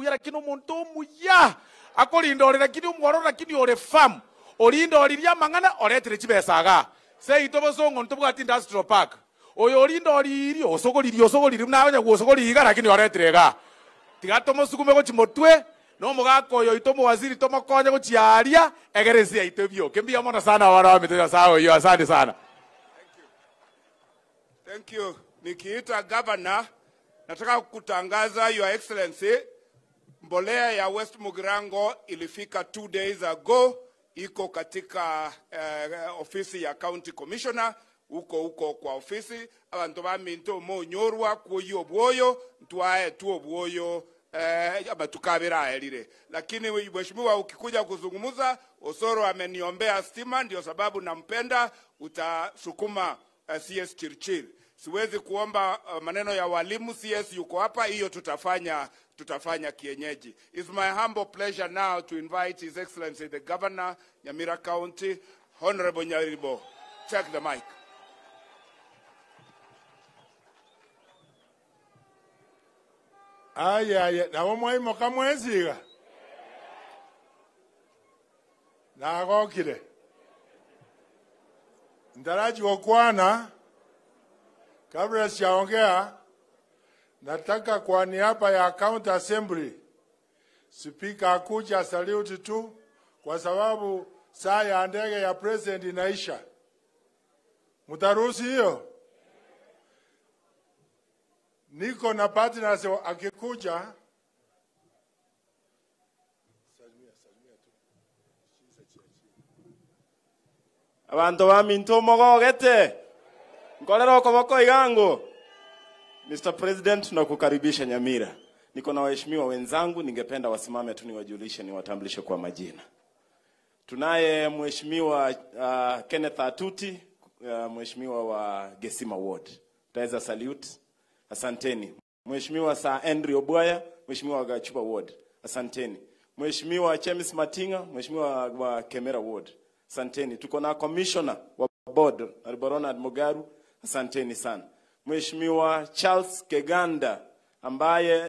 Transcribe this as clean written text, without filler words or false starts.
muya lakini muntu muya akolindorera kini umworo lakini ore farm olindoriria mangana oretere chibesaga sei itobosongo ntobwati industrial park oyo olindoriri osogoriri nawe gwosogoririga lakini oreterega tigatomo sukume go chimotwe no mugako oyo itomo waziri tomo konye go chiaria egeresi aitebio kembia mona sana wana wa mitega sawa hiyo asante sana. Thank you. Nikiita governor, nataka kutangaza Your Excellency, mbolea ya West Mugirango ilifika 2 days ago, iko katika ofisi ya County Commissioner, uko kwa ofisi, abantu baminto mo nyorwa kuyo bwoyo, ntwae tuo bwoyo abatukabira elire. Lakini mheshimiwa ukikuja kuzungumza, Osoro ameniombea stima, ndio sababu nampenda, utasukuma CS Chirchir. Siwezi kuomba maneno ya walimu, CS yuko hapa, hiyo tutafanya kienyeji. It's my humble pleasure now to invite His Excellency the Governor, Nyamira County, Honorable Nyaribo. Take the mic. Aya, na wamwe mokamweziga. Na agokire. Ndaraji wakwana, kabla sijaongea, nataka kwa niaba ya County Assembly, Speaker akuja salute tu, kwa sababu saa ya ndege ya President inaisha. Mutaruhusu hiyo? Niko na partners akikuja. Abantu baminto mogogete. Nkolera okoboko igangu. Mr. President, tunakukaribisha Nyamira. Niko na waheshimiwa wenzangu, ningependa wasimame tu niwajulishe niwatambulishe kwa majina. Tunaye mheshimiwa Kenneth Atuti, mheshimiwa wa Gesima Ward. Taweza salute. Asanteni. Mheshimiwa Sir Henry Obwaya, mheshimiwa wa Gachupa Ward. Asanteni. Mheshimiwa Chemis Matinga, mheshimiwa wa Kemera Ward. Asanteni. Tuko na commissioner wa board, Ronald Mugaru. Asanteni sana. Mheshimiwa Charles Keganda ambaye